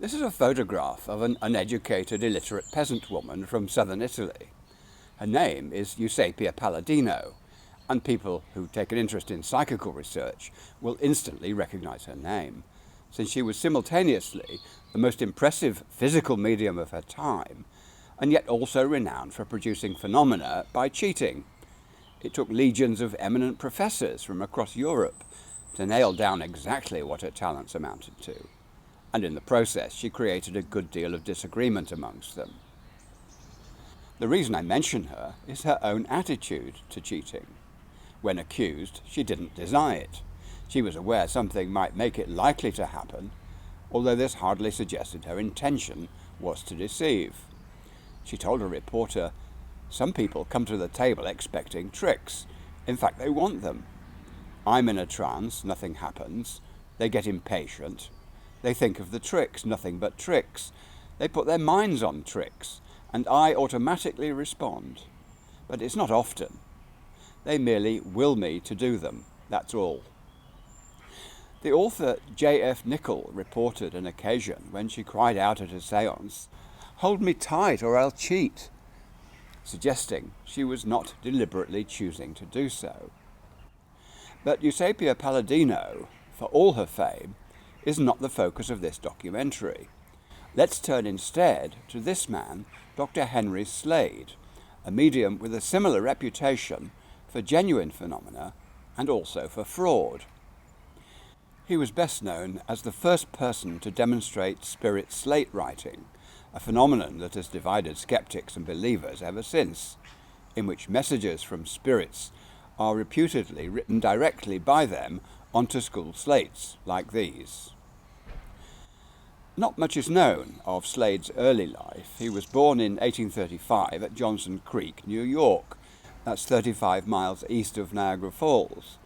This is a photograph of an uneducated, illiterate peasant woman from southern Italy. Her name is Eusapia Palladino, and people who take an interest in psychical research will instantly recognize her name, since she was simultaneously the most impressive physical medium of her time, and yet also renowned for producing phenomena by cheating. It took legions of eminent professors from across Europe to nail down exactly what her talents amounted to, and in the process she created a good deal of disagreement amongst them. The reason I mention her is her own attitude to cheating. When accused, she didn't deny it. She was aware something might make it likely to happen, although this hardly suggested her intention was to deceive. She told a reporter, "Some people come to the table expecting tricks. In fact, they want them. I'm in a trance, nothing happens. They get impatient. They think of the tricks, nothing but tricks. They put their minds on tricks, and I automatically respond. But it's not often. They merely will me to do them, that's all." The author J.F. Nicol reported an occasion when she cried out at a séance, "Hold me tight or I'll cheat," suggesting she was not deliberately choosing to do so. But Eusapia Palladino, for all her fame, is not the focus of this documentary. Let's turn instead to this man, Dr. Henry Slade, a medium with a similar reputation for genuine phenomena and also for fraud. He was best known as the first person to demonstrate spirit slate writing, a phenomenon that has divided skeptics and believers ever since, in which messages from spirits are reputedly written directly by them onto school slates like these. Not much is known of Slade's early life. He was born in 1835 at Johnson Creek, New York. That's 35 miles east of Niagara Falls.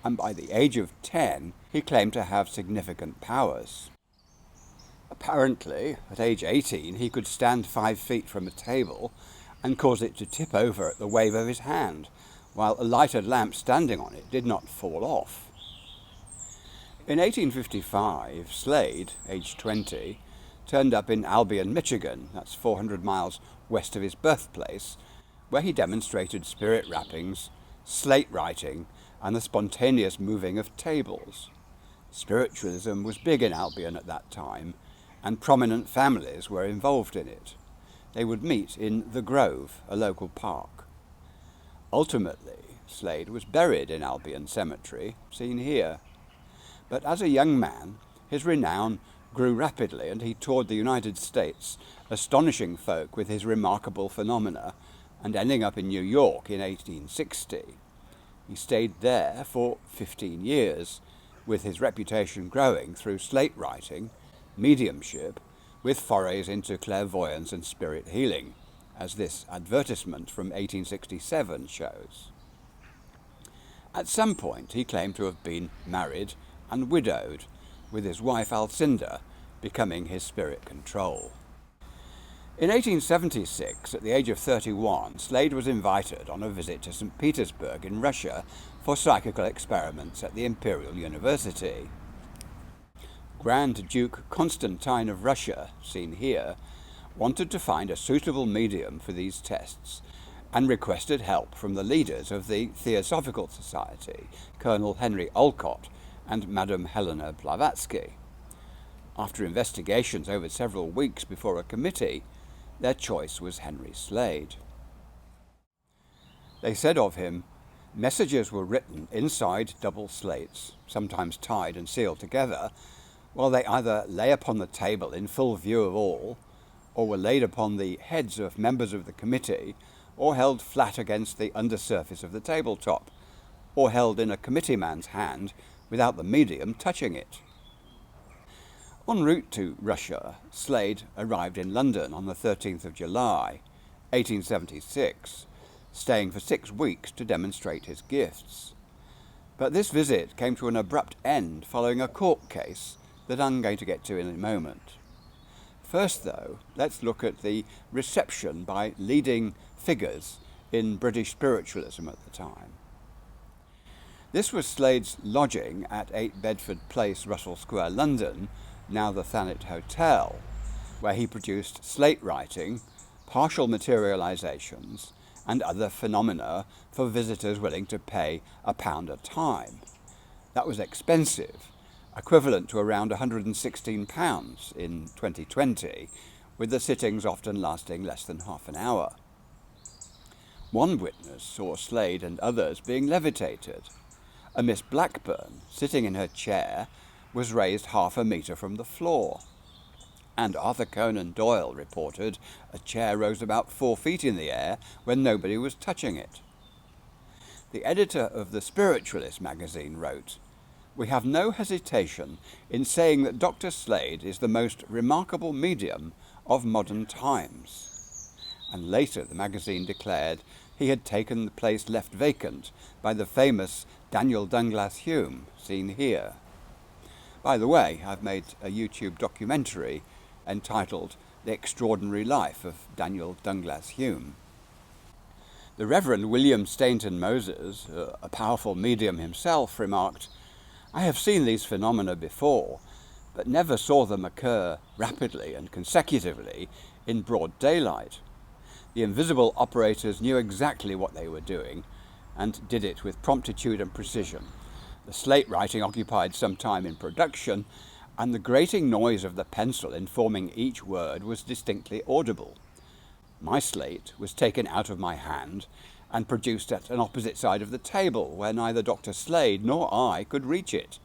And by the age of 10, he claimed to have significant powers. Apparently, at age 18, he could stand 5 feet from a table and cause it to tip over at the wave of his hand, while a lighted lamp standing on it did not fall off. In 1855, Slade, aged 20, turned up in Albion, Michigan, that's 400 miles west of his birthplace, where he demonstrated spirit rappings, slate writing, and the spontaneous moving of tables. Spiritualism was big in Albion at that time, and prominent families were involved in it. They would meet in The Grove, a local park. Ultimately, Slade was buried in Albion Cemetery, seen here. But as a young man, his renown grew rapidly, and he toured the United States, astonishing folk with his remarkable phenomena, and ending up in New York in 1860. He stayed there for 15 years, with his reputation growing through slate writing, mediumship, with forays into clairvoyance and spirit healing, as this advertisement from 1867 shows. At some point he claimed to have been married and widowed, with his wife Alcinda becoming his spirit control. In 1876, at the age of 31, Slade was invited on a visit to St Petersburg in Russia for psychical experiments at the Imperial University. Grand Duke Constantine of Russia, seen here, wanted to find a suitable medium for these tests and requested help from the leaders of the Theosophical Society, Colonel Henry Olcott and Madame Helena Blavatsky. After investigations over several weeks before a committee, their choice was Henry Slade. They said of him, messages were written inside double slates, sometimes tied and sealed together, while they either lay upon the table in full view of all, or were laid upon the heads of members of the committee, or held flat against the undersurface of the tabletop, or held in a committee man's hand without the medium touching it. En route to Russia, Slade arrived in London on the 13th of July, 1876, staying for 6 weeks to demonstrate his gifts. But this visit came to an abrupt end following a court case that I'm going to get to in a moment. First, though, let's look at the reception by leading figures in British spiritualism at the time. This was Slade's lodging at 8 Bedford Place, Russell Square, London, now the Thanet Hotel, where he produced slate writing, partial materializations, and other phenomena for visitors willing to pay £1 a time. That was expensive, equivalent to around £116 in 2020, with the sittings often lasting less than half an hour. One witness saw Slade and others being levitated. A Miss Blackburn, sitting in her chair, was raised half a metre from the floor. And Arthur Conan Doyle reported a chair rose about 4 feet in the air when nobody was touching it. The editor of the Spiritualist magazine wrote, "We have no hesitation in saying that Dr. Slade is the most remarkable medium of modern times." And later the magazine declared he had taken the place left vacant by the famous Daniel Douglas Hume, seen here. By the way, I've made a YouTube documentary entitled The Extraordinary Life of Daniel Douglas Hume. The Reverend William Stainton Moses, a powerful medium himself, remarked, "I have seen these phenomena before, but never saw them occur rapidly and consecutively in broad daylight. The invisible operators knew exactly what they were doing and did it with promptitude and precision. The slate writing occupied some time in production, and the grating noise of the pencil in forming each word was distinctly audible. My slate was taken out of my hand and produced at an opposite side of the table, where neither Dr. Slade nor I could reach it,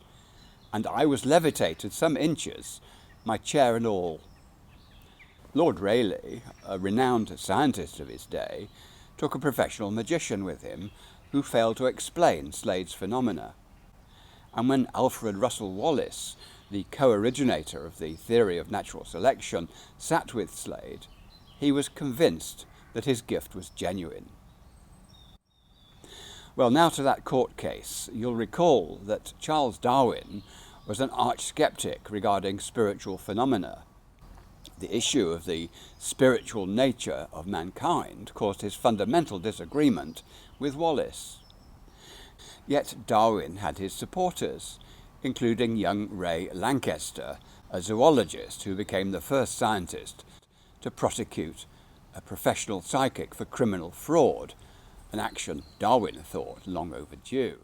and I was levitated some inches, my chair and all." Lord Rayleigh, a renowned scientist of his day, took a professional magician with him who failed to explain Slade's phenomena. And when Alfred Russel Wallace, the co-originator of the theory of natural selection, sat with Slade, he was convinced that his gift was genuine. Well, now to that court case. You'll recall that Charles Darwin was an arch skeptic regarding spiritual phenomena. The issue of the spiritual nature of mankind caused his fundamental disagreement with Wallace. Yet Darwin had his supporters, including young Ray Lankester, a zoologist who became the first scientist to prosecute a professional psychic for criminal fraud, an action Darwin thought long overdue.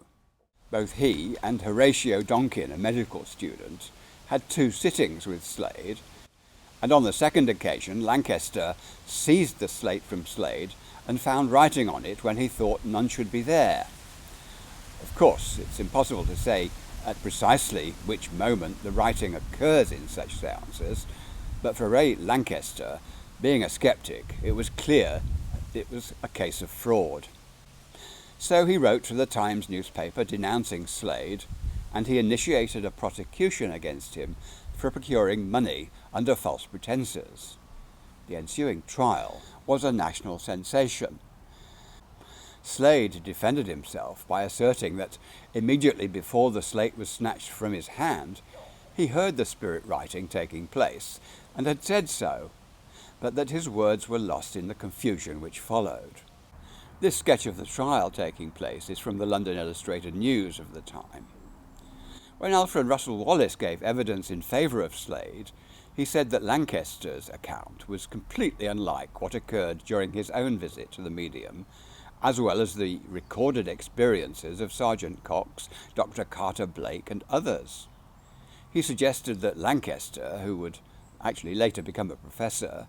Both he and Horatio Donkin, a medical student, had 2 sittings with Slade, and on the second occasion Lancaster seized the slate from Slade and found writing on it when he thought none should be there. Of course, it's impossible to say at precisely which moment the writing occurs in such seances, but for Ray Lancaster, being a skeptic, it was clear it was a case of fraud. So he wrote to the Times newspaper denouncing Slade, and he initiated a prosecution against him for procuring money under false pretenses. The ensuing trial was a national sensation. Slade defended himself by asserting that immediately before the slate was snatched from his hand, he heard the spirit writing taking place and had said so, but that his words were lost in the confusion which followed. This sketch of the trial taking place is from the London Illustrated News of the time. When Alfred Russel Wallace gave evidence in favour of Slade, he said that Lancaster's account was completely unlike what occurred during his own visit to the medium, as well as the recorded experiences of Sergeant Cox, Dr. Carter Blake, and others. He suggested that Lancaster, who would actually later become a professor,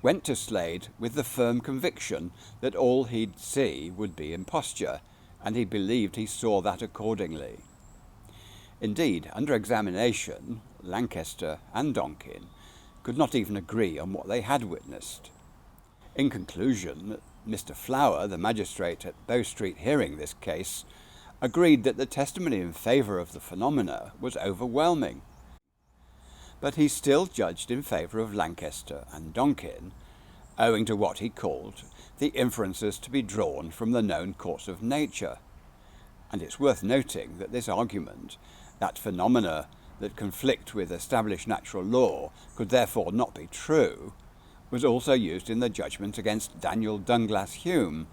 went to Slade with the firm conviction that all he'd see would be imposture, and he believed he saw that accordingly. Indeed, under examination, Lancaster and Donkin could not even agree on what they had witnessed. In conclusion, Mr. Flower, the magistrate at Bow Street hearing this case, agreed that the testimony in favour of the phenomena was overwhelming. But he still judged in favour of Lancaster and Donkin, owing to what he called the inferences to be drawn from the known course of nature. And it's worth noting that this argument, that phenomena that conflict with established natural law could therefore not be true, was also used in the judgment against Daniel Douglas Hume,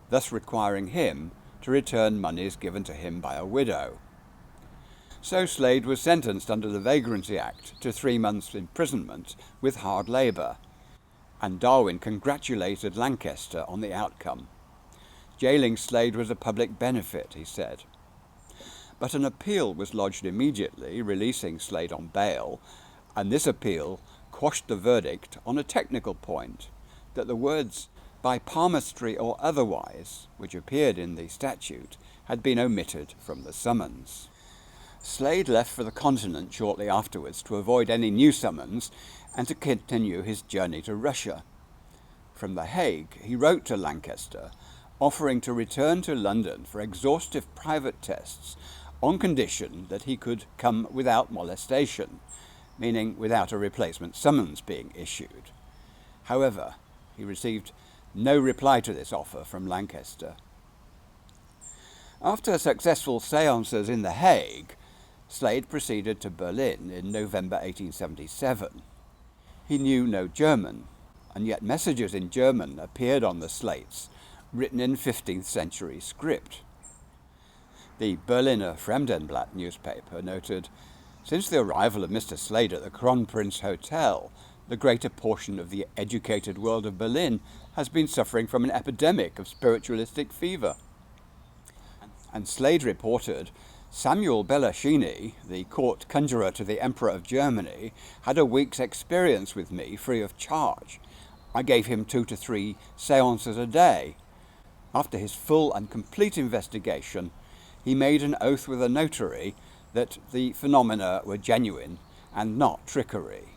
thus requiring him to return monies given to him by a widow. So Slade was sentenced under the Vagrancy Act to 3 months' imprisonment with hard labour, and Darwin congratulated Lancaster on the outcome. Jailing Slade was a public benefit, he said. But an appeal was lodged immediately, releasing Slade on bail, and this appeal quashed the verdict on a technical point, that the words "by palmistry or otherwise," which appeared in the statute, had been omitted from the summons. Slade left for the continent shortly afterwards to avoid any new summons and to continue his journey to Russia. From The Hague, he wrote to Lancaster, offering to return to London for exhaustive private tests on condition that he could come without molestation, meaning without a replacement summons being issued. However, he received no reply to this offer from Lancaster. After successful séances in The Hague, Slade proceeded to Berlin in November 1877. He knew no German, and yet messages in German appeared on the slates, written in 15th century script. The Berliner Fremdenblatt newspaper noted, "Since the arrival of Mr. Slade at the Kronprinz Hotel, the greater portion of the educated world of Berlin has been suffering from an epidemic of spiritualistic fever." And Slade reported, "Samuel Bellaschini, the court conjurer to the Emperor of Germany, had a week's experience with me free of charge. I gave him 2 to 3 séances a day. After his full and complete investigation, he made an oath with a notary that the phenomena were genuine and not trickery."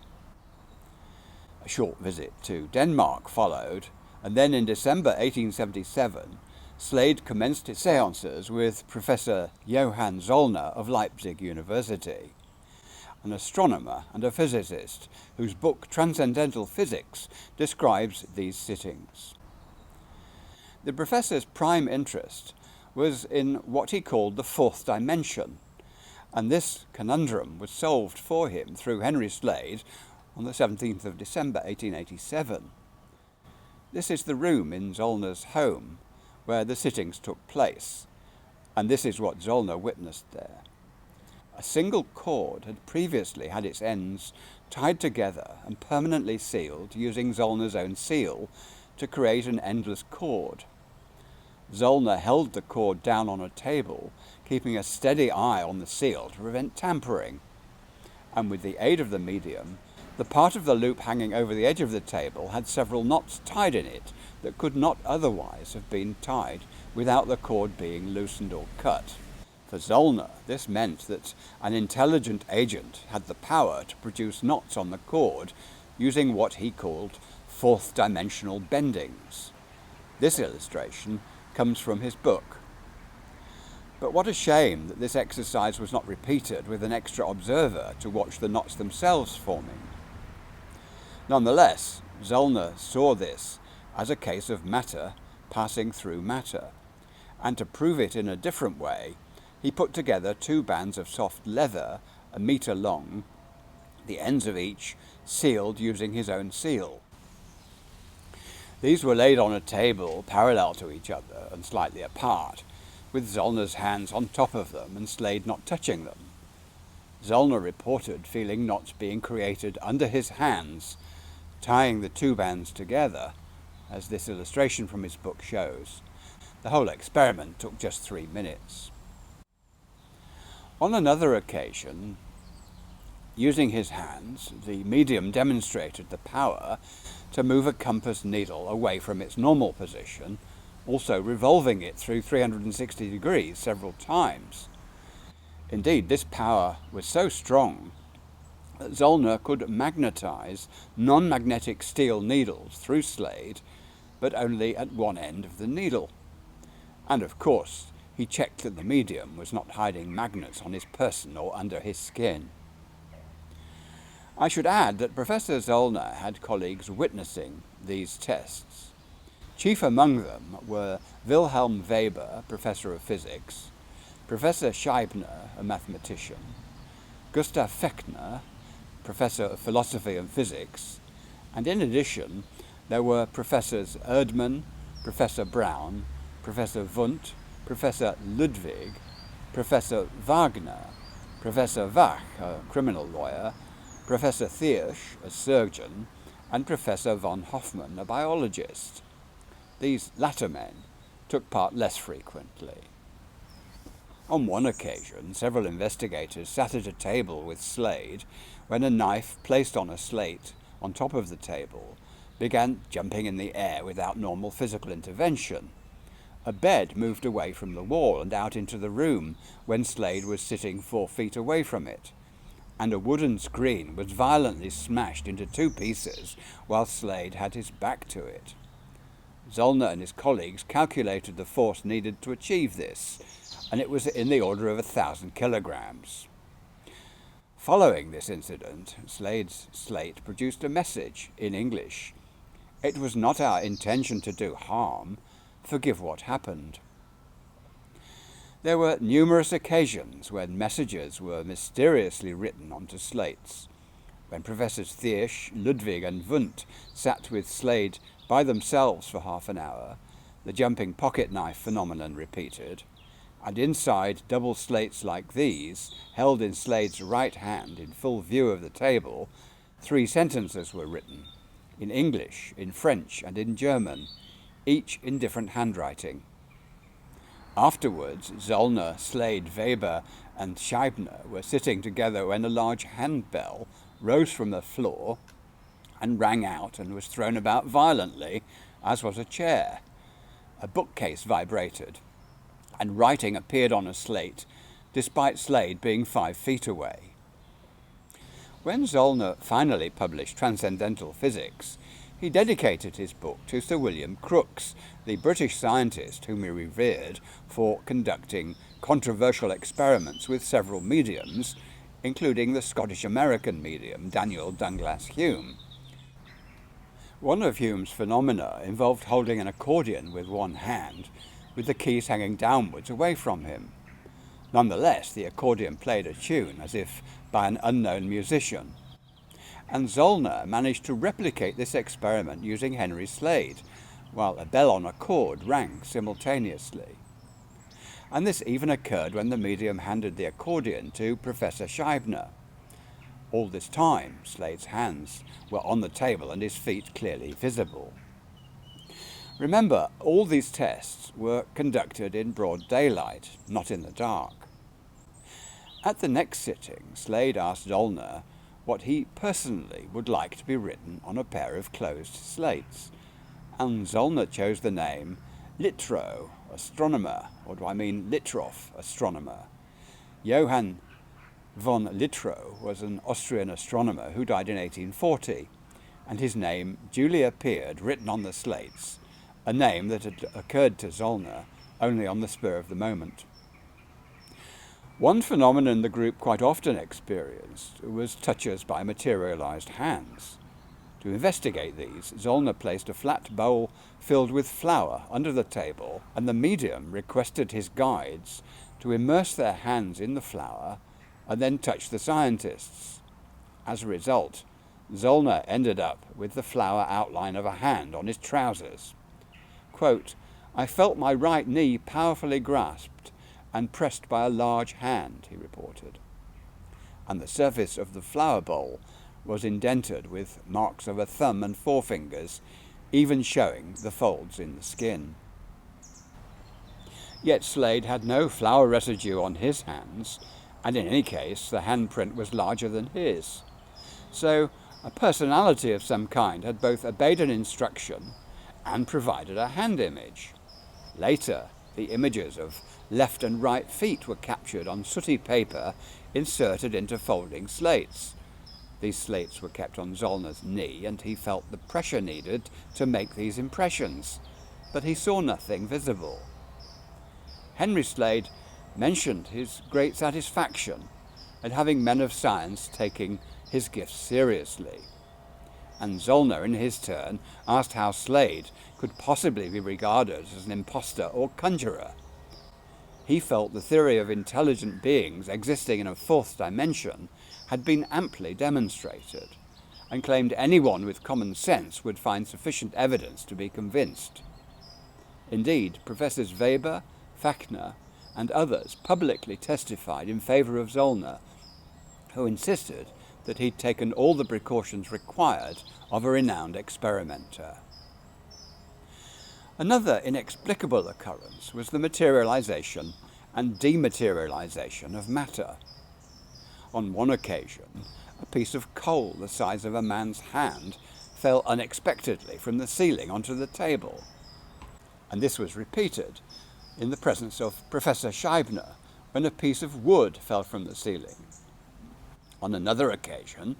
A short visit to Denmark followed, and then in December 1877, Slade commenced his séances with Professor Johann Zollner of Leipzig University, an astronomer and a physicist whose book Transcendental Physics describes these sittings. The professor's prime interest was in what he called the fourth dimension, and this conundrum was solved for him through Henry Slade on the 17th of December 1887. This is the room in Zollner's home where the sittings took place, and this is what Zollner witnessed there. A single cord had previously had its ends tied together and permanently sealed using Zollner's own seal to create an endless cord. Zollner held the cord down on a table, keeping a steady eye on the seal to prevent tampering, and with the aid of the medium, the part of the loop hanging over the edge of the table had several knots tied in it that could not otherwise have been tied without the cord being loosened or cut. For Zollner, this meant that an intelligent agent had the power to produce knots on the cord using what he called fourth-dimensional bendings. This illustration comes from his book. But what a shame that this exercise was not repeated with an extra observer to watch the knots themselves forming. Nonetheless, Zollner saw this as a case of matter passing through matter, and to prove it in a different way, he put together 2 bands of soft leather, a metre long, the ends of each sealed using his own seal. These were laid on a table parallel to each other and slightly apart, with Zollner's hands on top of them and Slade not touching them. Zollner reported feeling knots being created under his hands, tying the 2 bands together, as this illustration from his book shows. The whole experiment took just 3 minutes. On another occasion, using his hands, the medium demonstrated the power to move a compass needle away from its normal position, also revolving it through 360 degrees several times. Indeed, this power was so strong that Zollner could magnetize non-magnetic steel needles through Slade, but only at one end of the needle. And of course, he checked that the medium was not hiding magnets on his person or under his skin. I should add that Professor Zollner had colleagues witnessing these tests. Chief among them were Wilhelm Weber, Professor of Physics, Professor Scheibner, a mathematician, Gustav Fechner, Professor of Philosophy and Physics, and in addition there were Professors Erdmann, Professor Braun, Professor Wundt, Professor Ludwig, Professor Wagner, Professor Wach, a criminal lawyer, Professor Thiersch, a surgeon, and Professor von Hoffmann, a biologist. These latter men took part less frequently. On one occasion, several investigators sat at a table with Slade when a knife placed on a slate on top of the table began jumping in the air without normal physical intervention. A bed moved away from the wall and out into the room when Slade was sitting 4 feet away from it, and a wooden screen was violently smashed into 2 pieces while Slade had his back to it. Zollner and his colleagues calculated the force needed to achieve this, and it was in the order of 1,000 kilograms. Following this incident, Slade's slate produced a message in English. "It was not our intention to do harm. Forgive what happened." There were numerous occasions when messages were mysteriously written onto slates. When Professors Thiersch, Ludwig and Wundt sat with Slade by themselves for half an hour, the jumping pocket knife phenomenon repeated, and inside double slates like these, held in Slade's right hand in full view of the table, 3 sentences were written, in English, in French and in German, each in different handwriting. Afterwards, Zollner, Slade, Weber and Scheibner were sitting together when a large handbell rose from the floor and rang out and was thrown about violently, as was a chair. A bookcase vibrated, and writing appeared on a slate, despite Slade being 5 feet away. When Zollner finally published Transcendental Physics, he dedicated his book to Sir William Crookes, the British scientist whom he revered for conducting controversial experiments with several mediums, including the Scottish-American medium Daniel Dunglass Hume. One of Hume's phenomena involved holding an accordion with one hand, with the keys hanging downwards away from him. Nonetheless, the accordion played a tune as if by an unknown musician. And Zollner managed to replicate this experiment using Henry Slade, while a bell on a cord rang simultaneously. And this even occurred when the medium handed the accordion to Professor Scheibner. All this time, Slade's hands were on the table and his feet clearly visible. Remember, all these tests were conducted in broad daylight, not in the dark. At the next sitting, Slade asked Zollner what he personally would like to be written on a pair of closed slates, and Zollner chose the name Littrow, astronomer, or do I mean Littrow, astronomer. Johann von Littrow was an Austrian astronomer who died in 1840, and his name duly appeared written on the slates, a name that had occurred to Zollner only on the spur of the moment. One phenomenon the group quite often experienced was touches by materialized hands. To investigate these, Zollner placed a flat bowl filled with flour under the table, and the medium requested his guides to immerse their hands in the flour and then touch the scientists. As a result, Zollner ended up with the flour outline of a hand on his trousers. Quote, "I felt my right knee powerfully grasped and pressed by a large hand," he reported. And the surface of the flour bowl was indented with marks of a thumb and forefingers, even showing the folds in the skin. Yet Slade had no flour residue on his hands, and in any case the handprint was larger than his. So a personality of some kind had both obeyed an instruction and provided a hand image. Later, the images of left and right feet were captured on sooty paper inserted into folding slates. These slates were kept on Zollner's knee, and he felt the pressure needed to make these impressions, but he saw nothing visible. Henry Slade mentioned his great satisfaction at having men of science taking his gifts seriously. And Zollner, in his turn, asked how Slade could possibly be regarded as an impostor or conjurer. He felt the theory of intelligent beings existing in a fourth dimension had been amply demonstrated, and claimed anyone with common sense would find sufficient evidence to be convinced. Indeed, Professors Weber, Fachner, and others publicly testified in favour of Zollner, who insisted that he'd taken all the precautions required of a renowned experimenter. Another inexplicable occurrence was the materialization and dematerialization of matter. On one occasion, a piece of coal the size of a man's hand fell unexpectedly from the ceiling onto the table, and this was repeated in the presence of Professor Scheibner when a piece of wood fell from the ceiling. On another occasion,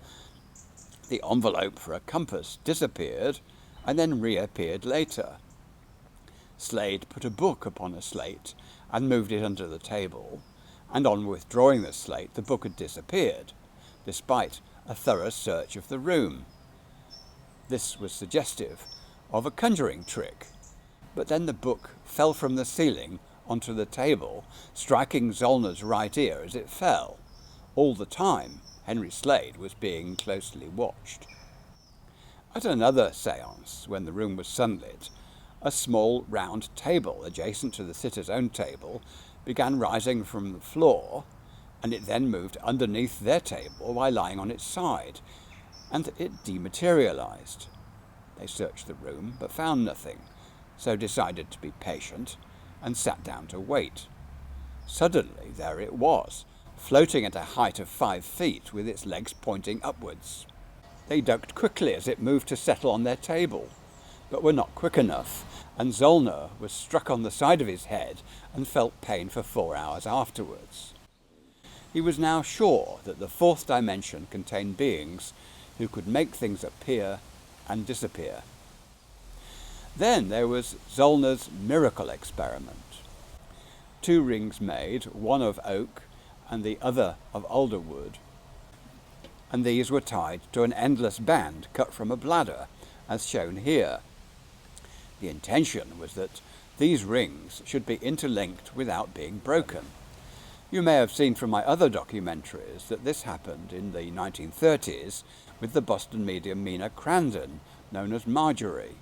the envelope for a compass disappeared and then reappeared later. Slade put a book upon a slate and moved it under the table, and on withdrawing the slate the book had disappeared, despite a thorough search of the room. This was suggestive of a conjuring trick, but then the book fell from the ceiling onto the table, striking Zollner's right ear as it fell. All the time, Henry Slade was being closely watched. At another séance, when the room was sunlit, a small round table adjacent to the sitter's own table began rising from the floor, and it then moved underneath their table while lying on its side, and it dematerialized. They searched the room but found nothing, so decided to be patient and sat down to wait. Suddenly there it was, floating at a height of 5 feet with its legs pointing upwards. They ducked quickly as it moved to settle on their table, but were not quick enough, and Zollner was struck on the side of his head and felt pain for 4 hours afterwards. He was now sure that the fourth dimension contained beings who could make things appear and disappear. Then there was Zollner's miracle experiment. 2 rings made, one of oak and the other of alder wood, and these were tied to an endless band cut from a bladder, as shown here. The intention was that these rings should be interlinked without being broken. You may have seen from my other documentaries that this happened in the 1930s with the Boston medium Mina Crandon, known as Marjorie.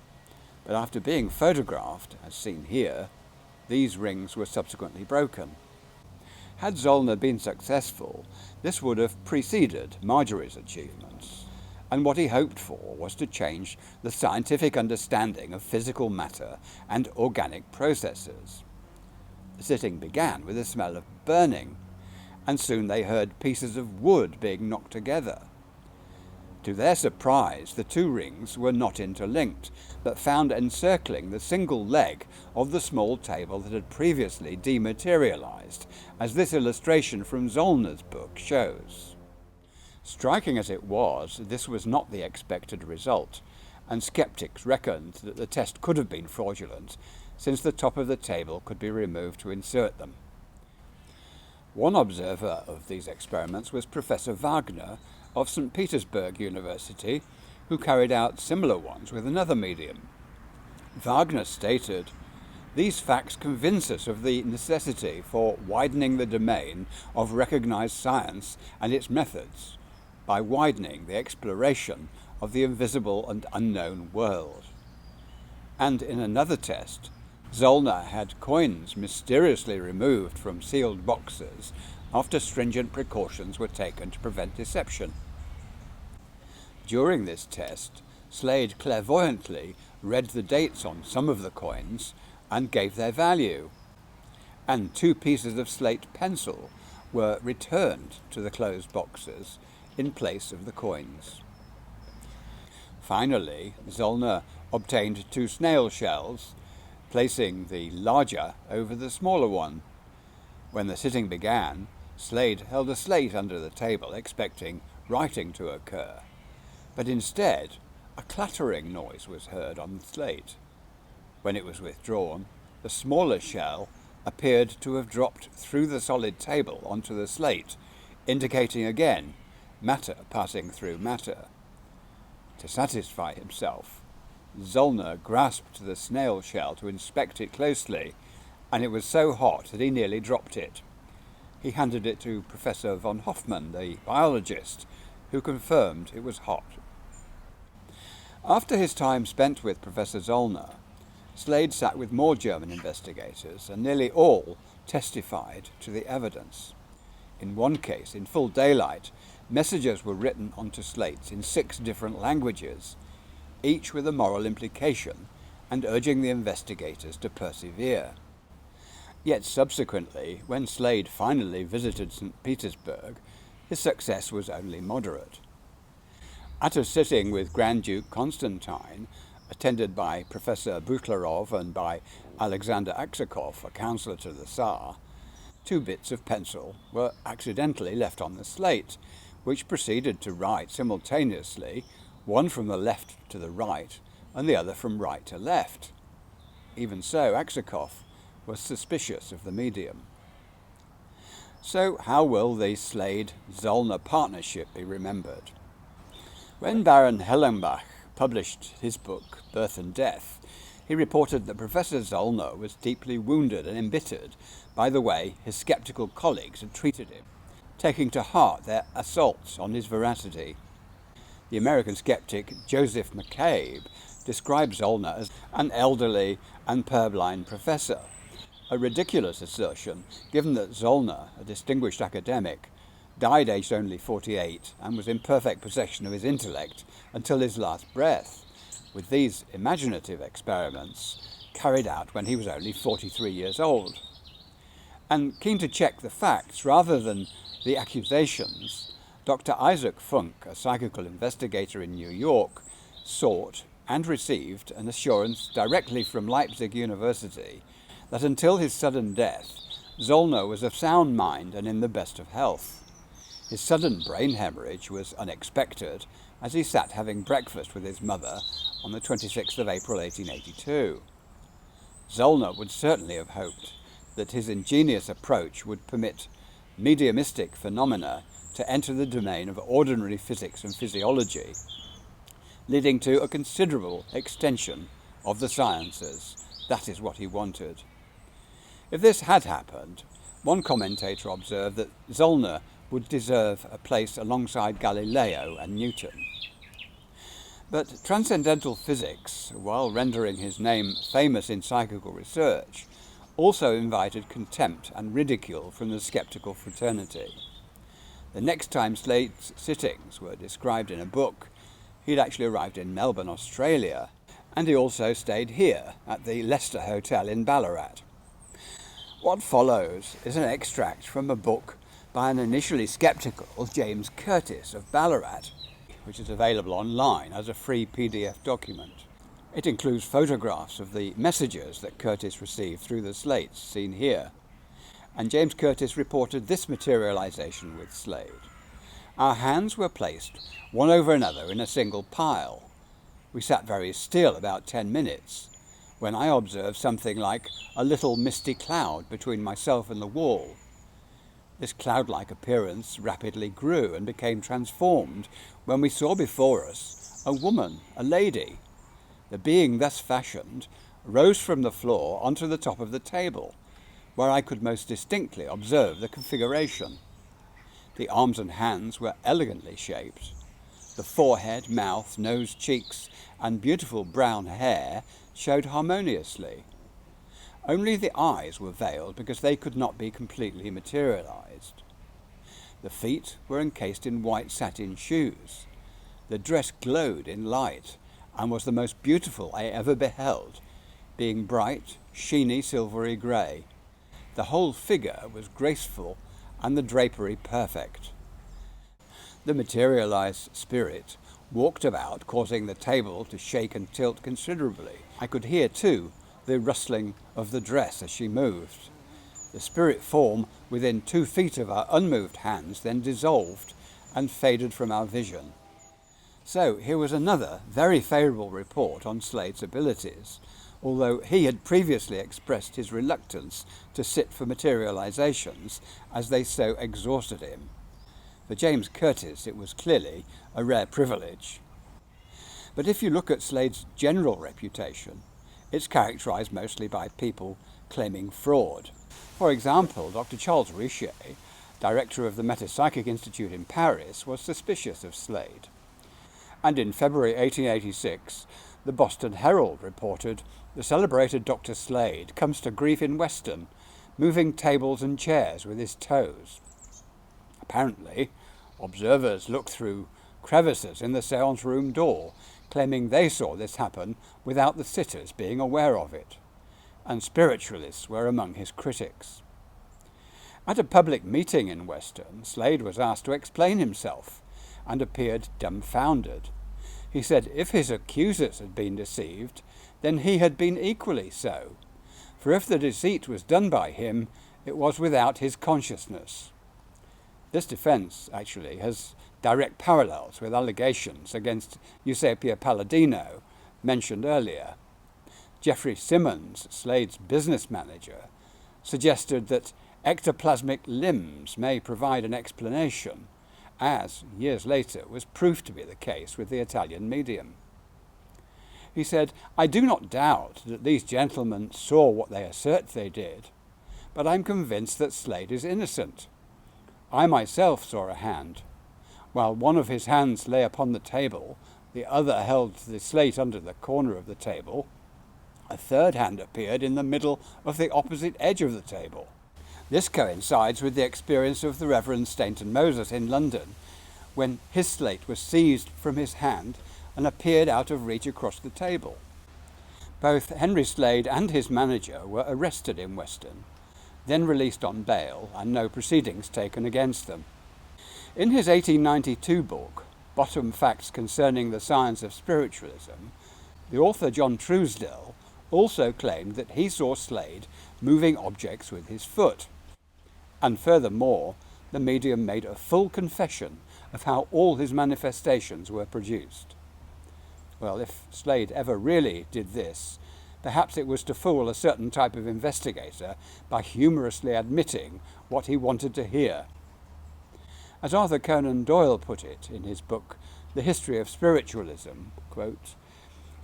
But after being photographed, as seen here, these rings were subsequently broken. Had Zollner been successful, this would have preceded Marjorie's achievements, and what he hoped for was to change the scientific understanding of physical matter and organic processes. The sitting began with a smell of burning, and soon they heard pieces of wood being knocked together. To their surprise, the 2 rings were not interlinked, but found encircling the single leg of the small table that had previously dematerialized, as this illustration from Zollner's book shows. Striking as it was, this was not the expected result, and sceptics reckoned that the test could have been fraudulent, since the top of the table could be removed to insert them. One observer of these experiments was Professor Wagner of St Petersburg University, who carried out similar ones with another medium. Wagner stated, "These facts convince us of the necessity for widening the domain of recognized science and its methods by widening the exploration of the invisible and unknown world." And in another test, Zollner had coins mysteriously removed from sealed boxes after stringent precautions were taken to prevent deception. During this test, Slade clairvoyantly read the dates on some of the coins and gave their value, and 2 pieces of slate pencil were returned to the closed boxes in place of the coins. Finally, Zollner obtained 2 snail shells, placing the larger over the smaller one. When the sitting began, Slade held a slate under the table, expecting writing to occur, but instead a clattering noise was heard on the slate. When it was withdrawn, the smaller shell appeared to have dropped through the solid table onto the slate, indicating again matter passing through matter. To satisfy himself, Zollner grasped the snail shell to inspect it closely, and it was so hot that he nearly dropped it. He handed it to Professor von Hoffmann, the biologist, who confirmed it was hot. After his time spent with Professor Zollner, Slade sat with more German investigators, and nearly all testified to the evidence. In one case, in full daylight, messages were written onto slates in 6 different languages, each with a moral implication and urging the investigators to persevere. Yet subsequently, when Slade finally visited St Petersburg, his success was only moderate. At a sitting with Grand Duke Constantine, attended by Professor Butlerov and by Alexander Aksakov, a counsellor to the Tsar, 2 bits of pencil were accidentally left on the slate, which proceeded to write simultaneously, one from the left to the right and the other from right to left. Even so, Aksakov was suspicious of the medium. So how will the Slade-Zollner partnership be remembered? When Baron Hellenbach published his book, Birth and Death, he reported that Professor Zollner was deeply wounded and embittered by the way his sceptical colleagues had treated him, taking to heart their assaults on his veracity. The American skeptic Joseph McCabe described Zollner as an elderly and purblind professor, a ridiculous assertion given that Zollner, a distinguished academic, died aged only 48 and was in perfect possession of his intellect until his last breath, with these imaginative experiments carried out when he was only 43 years old. And keen to check the facts rather than the accusations, Dr. Isaac Funk, a psychical investigator in New York, sought and received an assurance directly from Leipzig University that until his sudden death, Zollner was of sound mind and in the best of health. His sudden brain hemorrhage was unexpected as he sat having breakfast with his mother on the 26th of April 1882. Zollner would certainly have hoped that his ingenious approach would permit mediumistic phenomena to enter the domain of ordinary physics and physiology, leading to a considerable extension of the sciences. That is what he wanted. If this had happened, one commentator observed that Zollner would deserve a place alongside Galileo and Newton. But transcendental physics, while rendering his name famous in psychical research, also invited contempt and ridicule from the skeptical fraternity. The next time Slade's sittings were described in a book, he'd actually arrived in Melbourne, Australia, and he also stayed here at the Leicester Hotel in Ballarat. What follows is an extract from a book by an initially sceptical James Curtis of Ballarat, which is available online as a free PDF document. It includes photographs of the messages that Curtis received through the slates seen here, and James Curtis reported this materialization with Slade. Our hands were placed one over another in a single pile. We sat very still about 10 minutes, when I observed something like a little misty cloud between myself and the wall. This cloud-like appearance rapidly grew and became transformed when we saw before us a woman, a lady. The being thus fashioned rose from the floor onto the top of the table, where I could most distinctly observe the configuration. The arms and hands were elegantly shaped. The forehead, mouth, nose, cheeks, and beautiful brown hair showed harmoniously. Only the eyes were veiled because they could not be completely materialized. The feet were encased in white satin shoes. The dress glowed in light and was the most beautiful I ever beheld, being bright, sheeny, silvery grey. The whole figure was graceful and the drapery perfect. The materialized spirit walked about, causing the table to shake and tilt considerably. I could hear, too, the rustling of the dress as she moved. The spirit form within 2 feet of our unmoved hands then dissolved and faded from our vision. So here was another very favourable report on Slade's abilities, although he had previously expressed his reluctance to sit for materializations as they so exhausted him. For James Curtis it was clearly a rare privilege. But if you look at Slade's general reputation, it's characterized mostly by people claiming fraud. For example, Dr. Charles Richet, director of the Metapsychic Institute in Paris, was suspicious of Slade. And in February 1886, the Boston Herald reported, "The celebrated Dr. Slade comes to grief in Weston, moving tables and chairs with his toes. Apparently, observers looked through crevices in the séance room door, claiming they saw this happen without the sitters being aware of it, and spiritualists were among his critics. At a public meeting in Weston, Slade was asked to explain himself, and appeared dumbfounded. He said if his accusers had been deceived, then he had been equally so, for if the deceit was done by him, it was without his consciousness. This defence, actually, has direct parallels with allegations against Eusapia Palladino, mentioned earlier. Geoffrey Simmons, Slade's business manager, suggested that ectoplasmic limbs may provide an explanation, as, years later, was proved to be the case with the Italian medium. He said, "I do not doubt that these gentlemen saw what they assert they did, but I'm convinced that Slade is innocent. I myself saw a hand. While one of his hands lay upon the table, the other held the slate under the corner of the table. A third hand appeared in the middle of the opposite edge of the table. This coincides with the experience of the Reverend Stainton Moses in London, when his slate was seized from his hand and appeared out of reach across the table. Both Henry Slade and his manager were arrested in Weston, then released on bail and no proceedings taken against them. In his 1892 book, Bottom Facts Concerning the Science of Spiritualism, the author John Truesdell also claimed that he saw Slade moving objects with his foot. And furthermore, the medium made a full confession of how all his manifestations were produced. Well, if Slade ever really did this, perhaps it was to fool a certain type of investigator by humorously admitting what he wanted to hear. As Arthur Conan Doyle put it in his book, The History of Spiritualism, quote,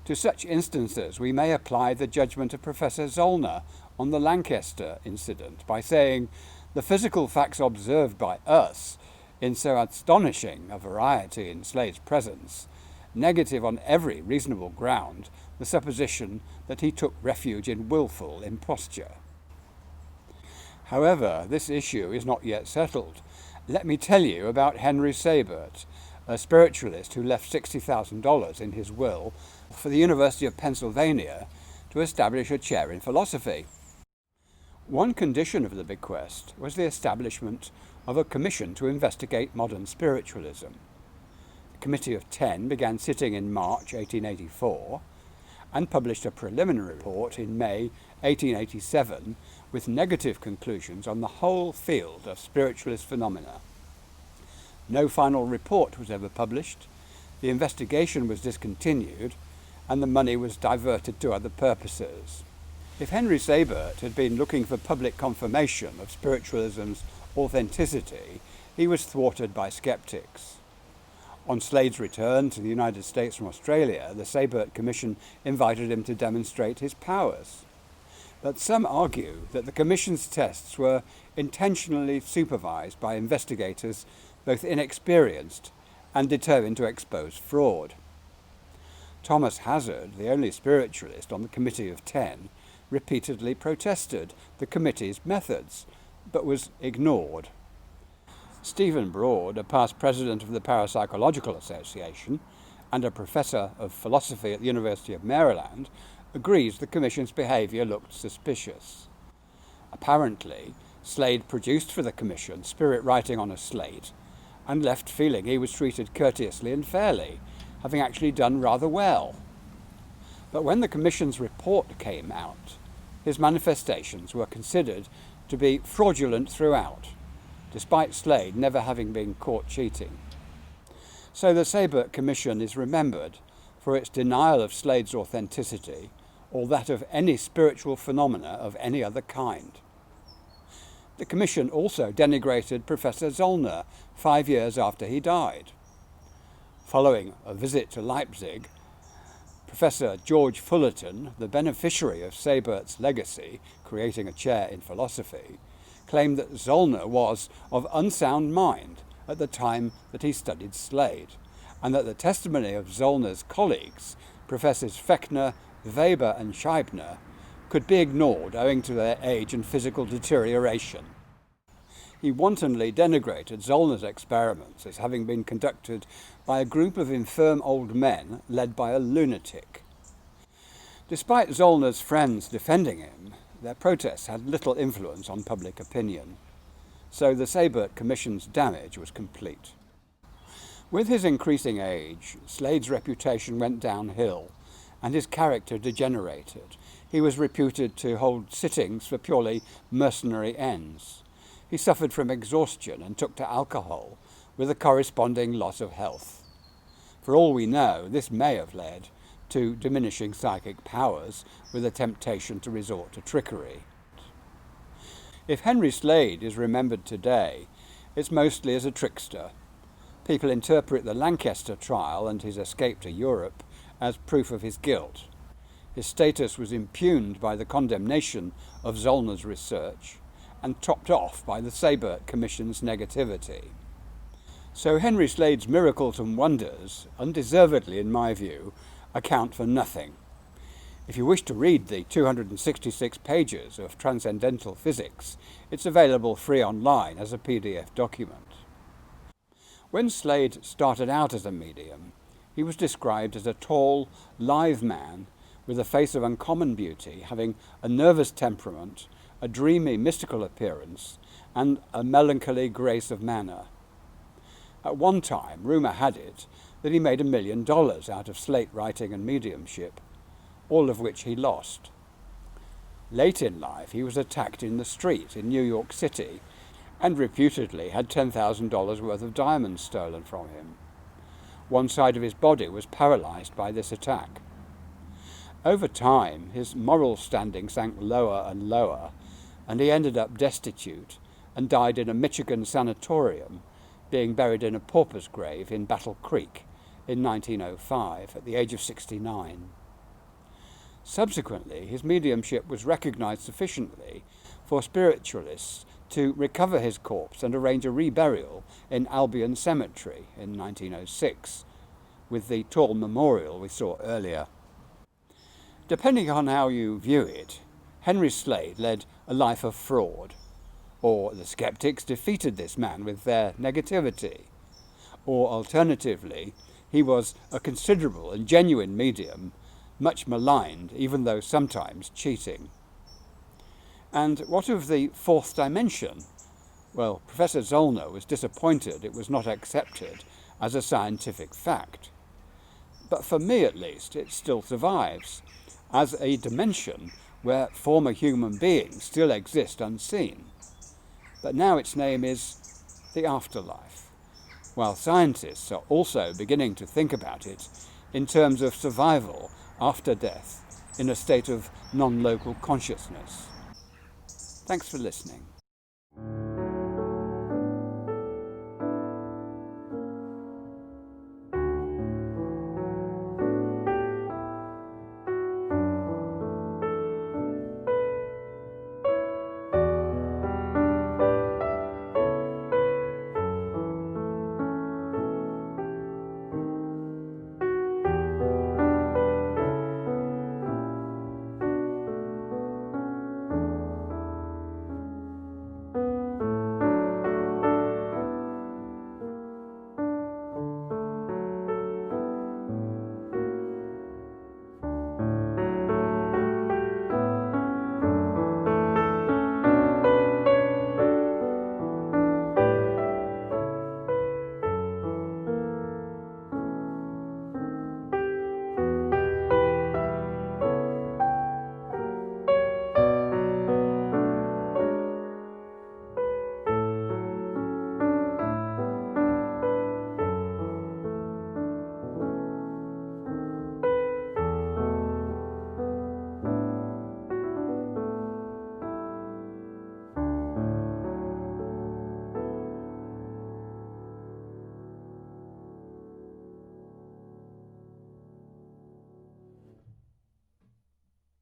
"To such instances we may apply the judgment of Professor Zollner on the Lancaster incident by saying, the physical facts observed by us in so astonishing a variety in Slade's presence, negative on every reasonable ground the supposition that he took refuge in wilful imposture." However, this issue is not yet settled. Let me tell you about Henry Seybert, a spiritualist who left $60,000 in his will for the University of Pennsylvania to establish a chair in philosophy. One condition of the bequest was the establishment of a commission to investigate modern spiritualism. The Committee of 10 began sitting in March 1884 and published a preliminary report in May 1887 with negative conclusions on the whole field of spiritualist phenomena. No final report was ever published, the investigation was discontinued, and the money was diverted to other purposes. If Henry Seybert had been looking for public confirmation of spiritualism's authenticity, he was thwarted by sceptics. On Slade's return to the United States from Australia, the Seybert Commission invited him to demonstrate his powers. But some argue that the Commission's tests were intentionally supervised by investigators both inexperienced and determined to expose fraud. Thomas Hazard, the only spiritualist on the Committee of 10, repeatedly protested the committee's methods, but was ignored. Stephen Broad, a past president of the Parapsychological Association and a professor of philosophy at the University of Maryland, agrees the Commission's behaviour looked suspicious. Apparently, Slade produced for the Commission spirit writing on a slate and left feeling he was treated courteously and fairly, having actually done rather well. But when the Commission's report came out, his manifestations were considered to be fraudulent throughout, despite Slade never having been caught cheating. So the Seybert Commission is remembered for its denial of Slade's authenticity or that of any spiritual phenomena of any other kind. The Commission also denigrated Professor Zollner 5 years after he died. Following a visit to Leipzig, Professor George Fullerton, the beneficiary of Seybert's legacy, creating a chair in philosophy, claimed that Zollner was of unsound mind at the time that he studied Slade, and that the testimony of Zollner's colleagues, Professors Fechner, Weber and Scheibner, could be ignored owing to their age and physical deterioration. He wantonly denigrated Zollner's experiments as having been conducted by a group of infirm old men led by a lunatic. Despite Zollner's friends defending him, their protests had little influence on public opinion, so the Seybert Commission's damage was complete. With his increasing age, Slade's reputation went downhill and his character degenerated. He was reputed to hold sittings for purely mercenary ends. He suffered from exhaustion and took to alcohol, with a corresponding loss of health. For all we know, this may have led to diminishing psychic powers, with a temptation to resort to trickery. If Henry Slade is remembered today, it's mostly as a trickster. People interpret the Lancaster trial and his escape to Europe as proof of his guilt. His status was impugned by the condemnation of Zollner's research and topped off by the Seybert Commission's negativity. So Henry Slade's miracles and wonders, undeservedly in my view, account for nothing. If you wish to read the 266 pages of Transcendental Physics, it's available free online as a PDF document. When Slade started out as a medium, he was described as a tall, lithe man with a face of uncommon beauty, having a nervous temperament, a dreamy, mystical appearance, and a melancholy grace of manner. At one time, rumour had it that he made $1 million out of slate writing and mediumship, all of which he lost. Late in life, he was attacked in the street in New York City and reputedly had $10,000 worth of diamonds stolen from him. One side of his body was paralysed by this attack. Over time, his moral standing sank lower and lower, and he ended up destitute and died in a Michigan sanatorium, being buried in a pauper's grave in Battle Creek in 1905 at the age of 69. Subsequently, his mediumship was recognized sufficiently for spiritualists to recover his corpse and arrange a reburial in Albion Cemetery in 1906, with the tall memorial we saw earlier. Depending on how you view it, Henry Slade led a life of fraud, or the sceptics defeated this man with their negativity, or alternatively, he was a considerable and genuine medium, much maligned, even though sometimes cheating. And what of the fourth dimension? Well, Professor Zollner was disappointed it was not accepted as a scientific fact. But for me at least, it still survives as a dimension where former human beings still exist unseen. But now its name is the afterlife, while scientists are also beginning to think about it in terms of survival after death in a state of non-local consciousness. Thanks for listening.